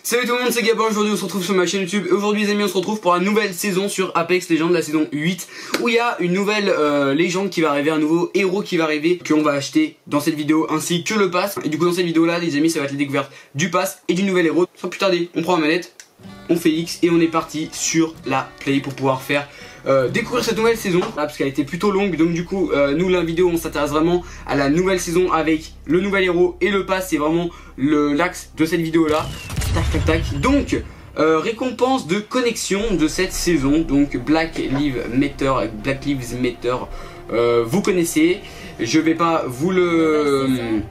Salut tout le monde, c'est Gabon, aujourd'hui on se retrouve sur ma chaîne YouTube et aujourd'hui les amis on se retrouve pour la nouvelle saison sur Apex Legends, la saison 8 où il y a une nouvelle légende qui va arriver, un nouveau héros qui va arriver qu'on va acheter dans cette vidéo ainsi que le pass. Et du coup dans cette vidéo là les amis ça va être la découverte du pass et du nouvel héros. Sans plus tarder, on prend la manette, on fait X et on est parti sur la play pour pouvoir faire découvrir cette nouvelle saison parce qu'elle a été plutôt longue. Donc du coup nous la vidéo on s'intéresse vraiment à la nouvelle saison avec le nouvel héros et le pass. C'est vraiment l'axe de cette vidéo là. Tac tac tac. Donc récompense de connexion de cette saison. Donc Black Lives Matter, vous connaissez. Je vais pas vous le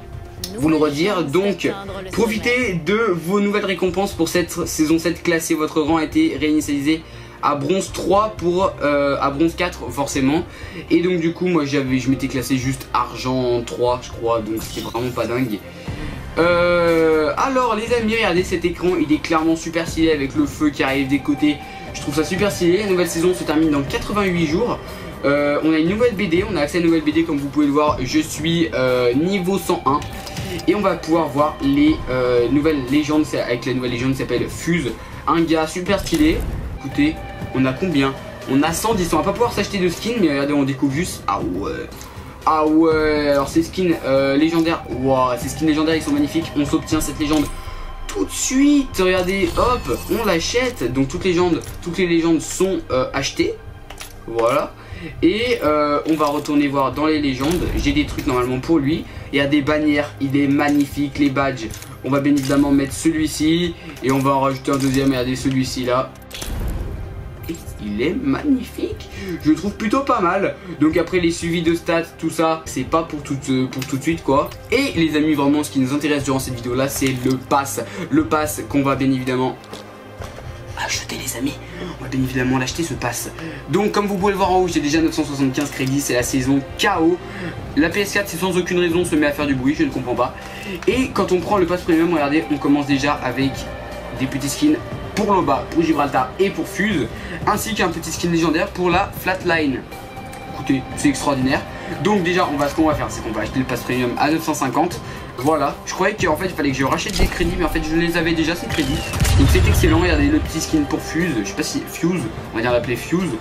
redire. Donc profitez de vos nouvelles récompenses pour cette saison 7 classée. Votre rang a été réinitialisé à bronze 3 pour à bronze 4 forcément. Et donc du coup moi je m'étais classé juste argent 3 je crois. Donc c'était vraiment pas dingue. Alors les amis, regardez cet écran, il est clairement super stylé avec le feu qui arrive des côtés. Je trouve ça super stylé. La nouvelle saison se termine dans 88 jours. On a une nouvelle BD, on a accès à une nouvelle BD comme vous pouvez le voir. Je suis niveau 101 et on va pouvoir voir les nouvelles légendes. Avec la nouvelle légende qui s'appelle Fuse, un gars super stylé. Écoutez, on a combien? On a 110, on va pas pouvoir s'acheter de skin, mais regardez on découvre juste. Ah ouais. Ah ouais, alors ces skins légendaires, wow, ces skins légendaires ils sont magnifiques. On s'obtient cette légende tout de suite. Regardez, hop, on l'achète. Donc toutes les légendes sont achetées. Voilà. Et on va retourner voir dans les légendes. J'ai des trucs normalement pour lui. Il y a des bannières, il est magnifique. Les badges, on va bien évidemment mettre celui-ci. Et on va en rajouter un deuxième. Regardez celui-ci là. Il est magnifique, je le trouve plutôt pas mal. Donc après les suivis de stats, tout ça, c'est pas pour tout de suite quoi. Et les amis, vraiment ce qui nous intéresse durant cette vidéo là, c'est le pass. Le pass qu'on va bien évidemment acheter les amis. On va bien évidemment l'acheter ce pass. Donc comme vous pouvez le voir en haut, j'ai déjà 975 crédits, c'est la saison KO. La PS4 c'est sans aucune raison se met à faire du bruit, je ne comprends pas. Et quand on prend le pass premium, regardez, on commence déjà avec des petits skins pour Loba, pour Gibraltar et pour Fuse, ainsi qu'un petit skin légendaire pour la Flatline. Écoutez, c'est extraordinaire. Donc déjà, ce qu'on va faire, c'est qu'on va acheter le pass premium à 950. Voilà, je croyais qu'en fait il fallait que je rachète des crédits, mais en fait je les avais déjà ces crédits. Donc c'est excellent. Regardez le petit skin pour Fuse, je sais pas si Fuse, on va dire l'appeler Fuse.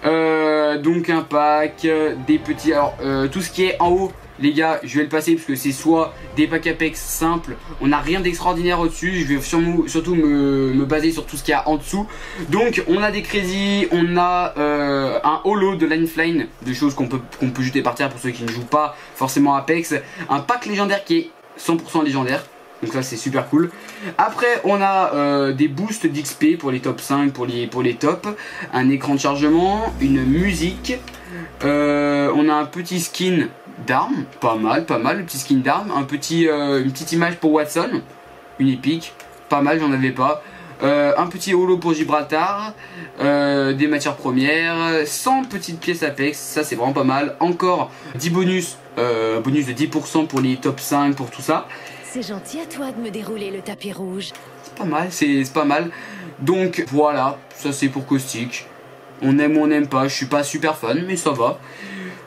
Donc un pack, des petits, alors tout ce qui est en haut. Les gars, je vais le passer parce que c'est soit des packs Apex simples, on n'a rien d'extraordinaire au-dessus. Je vais surtout me baser sur tout ce qu'il y a en dessous. Donc on a des crédits, on a un holo de Lifeline, des choses qu'on peut jeter par terre pour ceux qui ne jouent pas forcément Apex. Un pack légendaire qui est 100% légendaire. Donc ça c'est super cool. Après on a des boosts d'XP pour les top 5, pour les tops. Un écran de chargement, une musique. On a un petit skin d'armes, pas mal, le petit skin d'armes. Une petite image pour Watson, une épique, pas mal, j'en avais pas. Un petit holo pour Gibraltar, des matières premières, 100 petites pièces Apex, ça c'est vraiment pas mal. Encore 10 bonus, bonus de 10% pour les top 5, pour tout ça. C'est gentil à toi de me dérouler le tapis rouge. C'est pas mal, c'est pas mal. Donc voilà, ça c'est pour Caustic. On aime ou on n'aime pas, je suis pas super fan, mais ça va.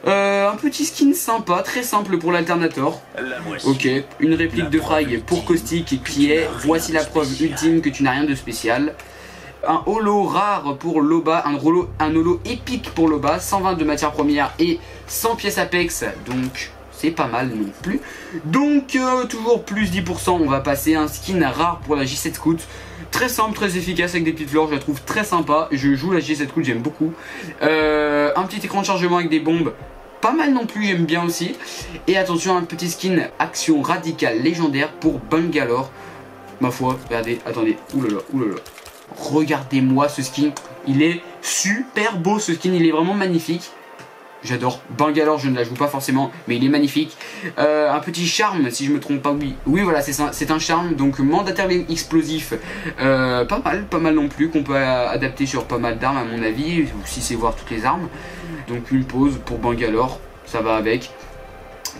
Un petit skin sympa, très simple pour l'alternator. Ok, une réplique de frag pour Caustic qui est voici la preuve ultime que tu n'as rien de spécial. Un holo rare pour Loba, un holo épique pour Loba, 120 de matières premières et 100 pièces Apex, donc c'est pas mal non plus. Donc toujours plus 10%, on va passer un skin rare pour la J7 Scout. Très simple, très efficace avec des petites fleurs, je la trouve très sympa. Je joue la J7 Scout, j'aime beaucoup. Un petit écran de chargement avec des bombes, pas mal non plus, j'aime bien aussi. Et attention, un petit skin action radicale légendaire pour Bangalore. Ma foi, regardez, attendez, oulala, oulala. Regardez-moi ce skin, il est super beau ce skin, il est vraiment magnifique. J'adore Bangalore, je ne la joue pas forcément, mais il est magnifique. Un petit charme, si je me trompe pas, oui. Oui, voilà, c'est un charme, donc mandataire explosif. Pas mal non plus, qu'on peut adapter sur pas mal d'armes à mon avis, ou si c'est voir toutes les armes. Donc une pause pour Bangalore, ça va avec.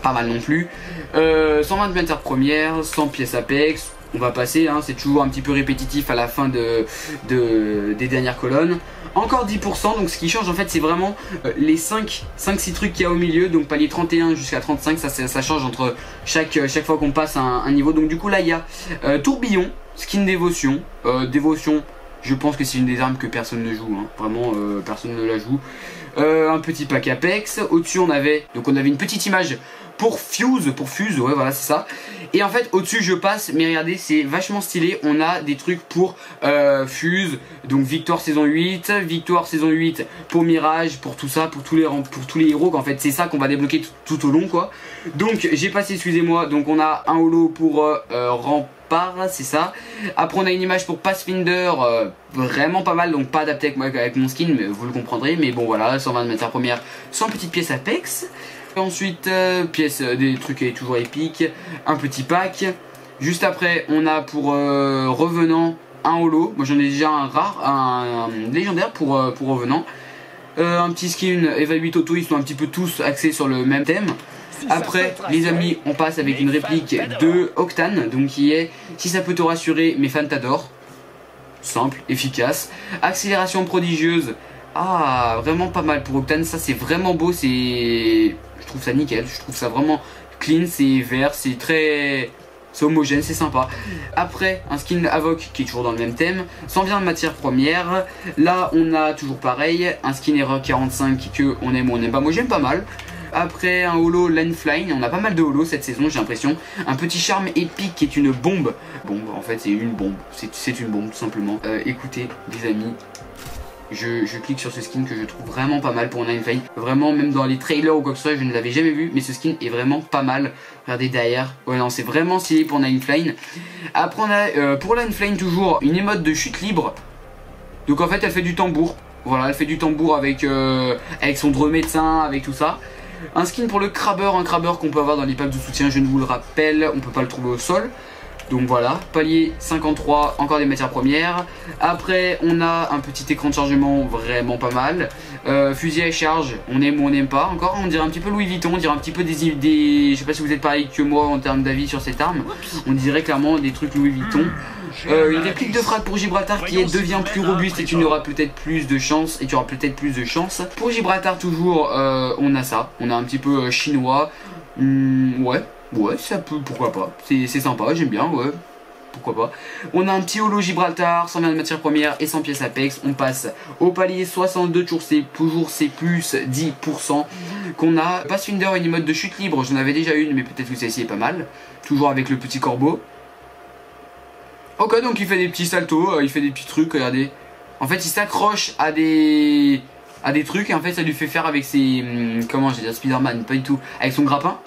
Pas mal non plus. 120 matières premières, 100 pièces Apex. on va passer, hein, c'est toujours un petit peu répétitif à la fin des dernières colonnes. Encore 10%, donc ce qui change en fait c'est vraiment les 5-6 trucs qu'il y a au milieu, donc palier 31 jusqu'à 35, ça change entre chaque fois qu'on passe un niveau. Donc du coup là il y a tourbillon, skin dévotion, dévotion, je pense que c'est une des armes que personne ne joue, hein. Vraiment personne ne la joue. Un petit pack Apex, au-dessus on avait une petite image pour Fuse, ouais voilà c'est ça. Et en fait au-dessus je passe, mais regardez c'est vachement stylé, on a des trucs pour Fuse, donc victoire saison 8, victoire saison 8 pour Mirage, pour tout ça, pour tous les héros, qu'en fait c'est ça qu'on va débloquer tout au long quoi. Donc j'ai passé, excusez-moi, donc on a un holo pour Rempart, c'est ça. Après on a une image pour Pathfinder, vraiment pas mal, donc pas adapté avec mon skin, mais vous le comprendrez, mais bon voilà, 120 de matière première, 100 petites pièces Apex. Ensuite, pièces, des trucs toujours épiques, un petit pack. Juste après, on a pour Revenant un holo. Moi j'en ai déjà un rare, un légendaire pour Revenant. Un petit skin Eva 8 Auto, ils sont un petit peu tous axés sur le même thème. Après, les amis, on passe avec une réplique de Octane, donc qui est si ça peut te rassurer, mes fans t'adorent. Simple, efficace. Accélération prodigieuse. Ah, vraiment pas mal pour Octane, ça c'est vraiment beau, je trouve ça nickel, je trouve ça vraiment clean, c'est vert, c'est homogène, c'est sympa. Après, un skin Avoc qui est toujours dans le même thème, sans bien de matière première. Là, on a toujours pareil, un skin Error 45 que on aime ou on n'aime pas, moi j'aime pas mal. Après un holo Landflying, on a pas mal de holos cette saison j'ai l'impression. Un petit charme épique qui est une bombe. Bombe, en fait c'est une bombe, c'est une bombe tout simplement. Écoutez les amis, je clique sur ce skin que je trouve vraiment pas mal pour Nine Flame. Vraiment, même dans les trailers ou quoi que ce soit, je ne l'avais jamais vu, mais ce skin est vraiment pas mal. Regardez derrière. Ouais, non, c'est vraiment stylé pour Nine Flame. Après, on a pour Nine Flame toujours une émote de chute libre. Donc en fait, elle fait du tambour. Voilà, elle fait du tambour avec son dreux médecin, avec tout ça. Un skin pour le crabbeur, un crabbeur qu'on peut avoir dans les packs de soutien, je ne vous le rappelle, on peut pas le trouver au sol. Donc voilà, palier 53, encore des matières premières. Après, on a un petit écran de chargement vraiment pas mal. Fusil à charge, on aime ou on n'aime pas. Encore, on dirait un petit peu Louis Vuitton, on dirait un petit peu je sais pas si vous êtes pareil que moi en termes d'avis sur cette arme. On dirait clairement des trucs Louis Vuitton. Une réplique de frappe pour Gibraltar qui devient plus robuste et tu n'auras peut-être plus de chance. Pour Gibraltar toujours, on a ça. On a un petit peu chinois. Ouais, ça peut, pourquoi pas. C'est sympa, j'aime bien, ouais. Pourquoi pas. On a un petit holo Gibraltar, 120 de matière première et 100 pièces Apex. On passe au palier 62, toujours c'est plus 10% qu'on a. Pathfinder, une mode de chute libre, j'en avais déjà une, mais peut-être que celle-ci est pas mal. Toujours avec le petit corbeau. Ok, donc il fait des petits saltos, il fait des petits trucs, regardez. En fait, il s'accroche à des trucs et en fait, ça lui fait faire avec ses... Comment je vais dire, Spider-Man, pas du tout. Avec son grappin.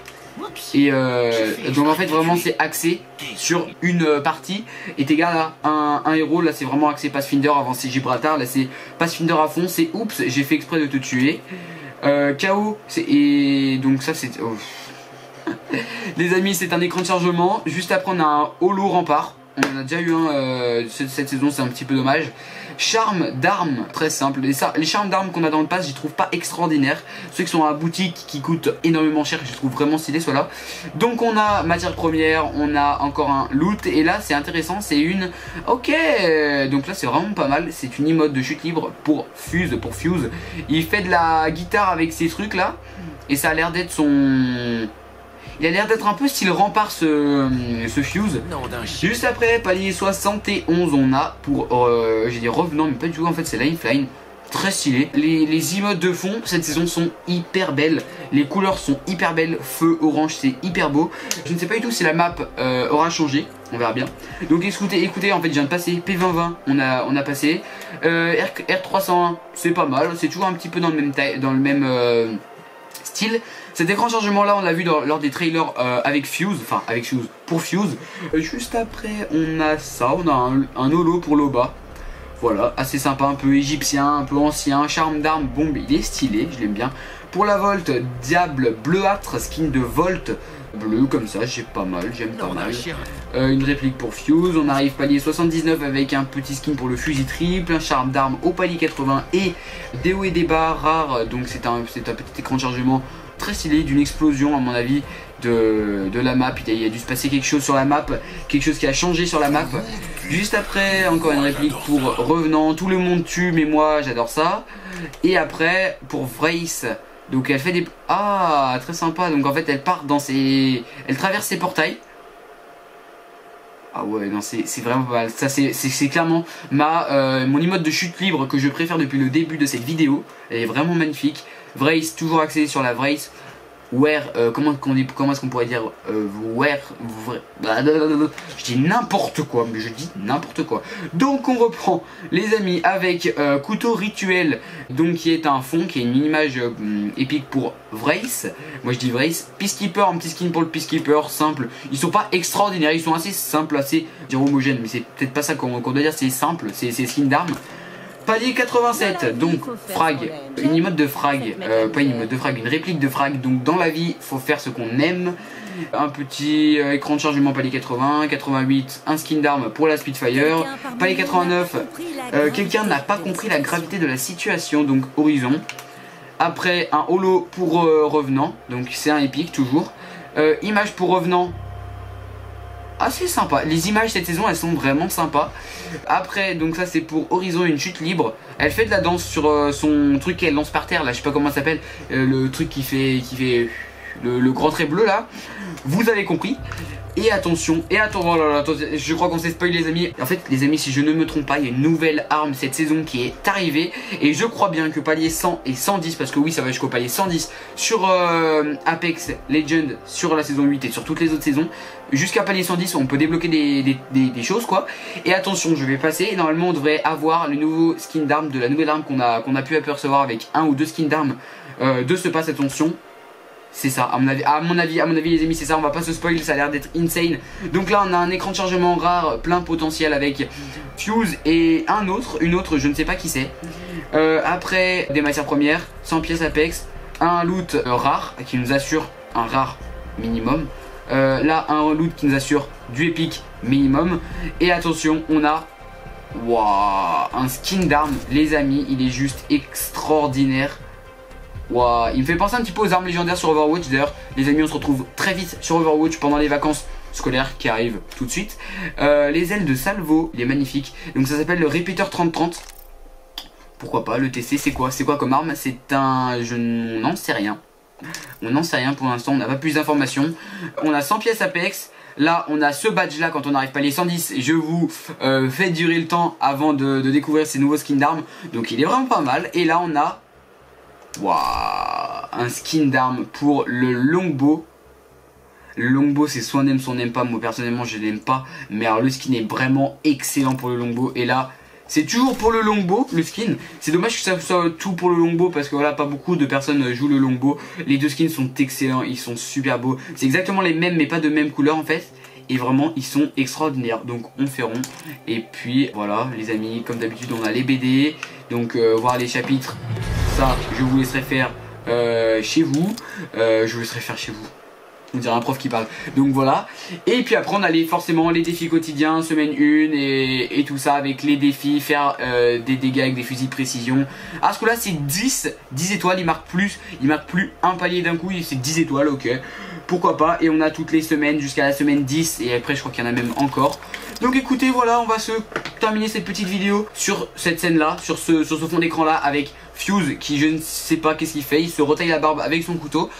Et donc en fait vraiment c'est axé sur une partie. Et t'égales là un héros, là c'est vraiment axé Pathfinder, avant c'est Gibraltar, là c'est Pathfinder à fond, c'est oups j'ai fait exprès de te tuer. KO, et donc ça c'est... Oh. Les amis, c'est un écran de chargement. Juste après on a un holo Rempart. On en a déjà eu un cette saison, c'est un petit peu dommage. Charme d'armes, très simple. Les charmes d'armes qu'on a dans le pass, j'y trouve pas extraordinaire. Ceux qui sont à la boutique, qui coûtent énormément cher, que je trouve vraiment stylé, soit là. Donc on a matière première, on a encore un loot. Et là c'est intéressant, c'est une... Ok, donc là c'est vraiment pas mal. C'est une emote de chute libre pour Fuse. Il fait de la guitare avec ces trucs là. Et ça a l'air d'être son... Il a l'air d'être un peu style Rempart ce Fuse. Juste après, palier 71, on a pour, j'ai dit Revenant, mais pas du tout, en fait c'est Lifeline. Très stylé. Les emotes de fond cette saison sont hyper belles. Les couleurs sont hyper belles. Feu, orange, c'est hyper beau. Je ne sais pas du tout si la map aura changé. On verra bien. Donc écoutez, en fait je viens de passer P2020, on a passé. R301, c'est pas mal. C'est toujours un petit peu dans le même style. Cet écran de chargement là on l'a vu lors des trailers avec Fuse, pour Fuse. Juste après on a ça, on a un holo pour Loba. Voilà, assez sympa, un peu égyptien, un peu ancien, charme d'armes, bombe, il est stylé, je l'aime bien. Pour la Volt, diable bleuâtre, skin de Volt, bleu comme ça, j'aime pas mal. Une réplique pour Fuse, on arrive palier 79 avec un petit skin pour le fusil triple, un charme d'armes au palier 80 et des hauts et des bas rares, donc c'est un petit écran de chargement très stylé, d'une explosion à mon avis de la map. Il a dû se passer quelque chose sur la map, quelque chose qui a changé sur la map. Juste après, encore une réplique pour Revenant, tout le monde tue mais moi j'adore ça. Et après pour Vrace, donc elle fait des... Ah, très sympa, donc en fait elle part dans ses... Elle traverse ses portails. Ah ouais, non, c'est vraiment pas mal. Ça, c'est clairement mon emote de chute libre que je préfère depuis le début de cette vidéo. Elle est vraiment magnifique. Vrace, toujours axé sur la Vrace. Comment est-ce qu'on pourrait dire je dis n'importe quoi, mais je dis n'importe quoi. Donc on reprend les amis avec couteau rituel, donc qui est un fond, qui est une image épique pour Vrace. Moi je dis Vrace. Peacekeeper, un petit skin pour le Peacekeeper, simple. Ils sont pas extraordinaires, ils sont assez simples, assez homogènes, mais c'est peut-être pas ça qu'on doit dire, c'est simple, c'est skins d'armes. Palier 87, donc frag, une emote de frag, pas une emote de frag, une réplique de frag. Donc dans la vie, faut faire ce qu'on aime. Un petit écran de chargement palier 80, 88, un skin d'arme pour la Spitfire. Palier 89, quelqu'un n'a pas compris la gravité de la situation, donc Horizon. Après un holo pour Revenant, donc c'est un épique toujours. Image pour Revenant. Assez sympa, les images cette saison elles sont vraiment sympas. Après donc ça c'est pour Horizon, une chute libre. Elle fait de la danse sur son truc qu'elle lance par terre là, je sais pas comment ça s'appelle, le truc qui fait le grand trait bleu là. Vous avez compris. Et attention, je crois qu'on s'est spoil les amis. En fait les amis, si je ne me trompe pas, il y a une nouvelle arme cette saison qui est arrivée. Et je crois bien que palier 100 et 110, parce que oui ça va jusqu'au palier 110 sur Apex Legends, sur la saison 8 et sur toutes les autres saisons. Jusqu'à palier 110 on peut débloquer des choses quoi. Et attention, je vais passer, et normalement on devrait avoir le nouveau skin d'arme, de la nouvelle arme qu'on a pu apercevoir avec un ou deux skins d'armes de ce pass. Attention, c'est ça, à mon avis les amis, c'est ça, on va pas se spoil, ça a l'air d'être insane. Donc là on a un écran de chargement rare, plein potentiel avec Fuse et une autre, je ne sais pas qui c'est. Après des matières premières, 100 pièces Apex, un loot rare qui nous assure un rare minimum. Là un loot qui nous assure du épique minimum. Et attention, on a un skin d'arme les amis, il est juste extraordinaire. Wow, il me fait penser un petit peu aux armes légendaires sur Overwatch. D'ailleurs les amis, on se retrouve très vite sur Overwatch pendant les vacances scolaires qui arrivent tout de suite. Les ailes de Salvo, il est magnifique. Donc ça s'appelle le Repeater 3030. Pourquoi pas, le TC c'est quoi comme arme? C'est un... on n'en sait rien. On n'en sait rien pour l'instant, on n'a pas plus d'informations. On a 100 pièces Apex. Là on a ce badge là quand on arrive palier 110. Je vous fais durer le temps avant de découvrir ces nouveaux skins d'armes. Donc il est vraiment pas mal. Et là on a un skin d'arme pour le longbow. Le longbow c'est soit on aime soit on n'aime pas. Moi personnellement je l'aime pas, mais alors le skin est vraiment excellent pour le longbow. Et là c'est toujours pour le longbow le skin. C'est dommage que ça soit tout pour le longbow, parce que voilà, pas beaucoup de personnes jouent le longbow. Les deux skins sont excellents, ils sont super beaux. C'est exactement les mêmes mais pas de même couleur en fait. Et vraiment ils sont extraordinaires, donc on fait rond. Et puis voilà les amis, comme d'habitude on a les BD. Donc voir les chapitres, ça je vous laisserai faire chez vous. Je vous laisserai faire chez vous, on dirait un prof qui parle. Donc voilà. Et puis après on a forcément les défis quotidiens, semaine 1 et tout ça, avec les défis, faire des dégâts avec des fusils de précision. À ce coup là c'est 10 étoiles, il marque plus un palier d'un coup, c'est 10 étoiles, ok. Pourquoi pas. Et on a toutes les semaines jusqu'à la semaine 10. Et après je crois qu'il y en a même encore. Donc écoutez, voilà, on va se terminer cette petite vidéo sur cette scène là, sur ce fond d'écran là, avec Fuse qui je ne sais pas qu'est-ce qu'il fait. Il se retaille la barbe avec son couteau.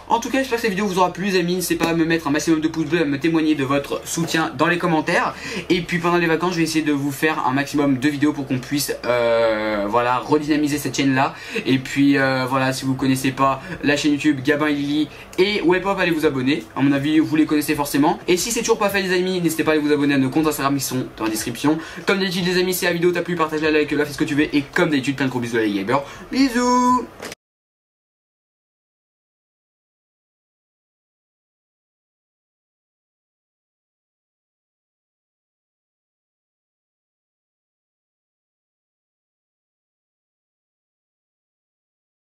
En tout cas j'espère que cette vidéo vous aura plu les amis. N'hésitez pas à me mettre un maximum de pouces bleus, à me témoigner de votre soutien dans les commentaires. Et puis pendant les vacances je vais essayer de vous faire un maximum de vidéos pour qu'on puisse voilà, redynamiser cette chaîne là. Et puis voilà, si vous connaissez pas la chaîne YouTube Gabin et Lily et Webhop, allez vous abonner. À mon avis vous les connaissez forcément. Et si c'est toujours pas fait les amis, n'hésitez pas à aller vous abonner à nos comptes Instagram qui sont dans la description. Comme d'habitude les amis, si la vidéo t'a plu, partage-la, like-la, fais ce que tu veux. Et comme d'habitude plein de gros bisous les gamers. Bisous.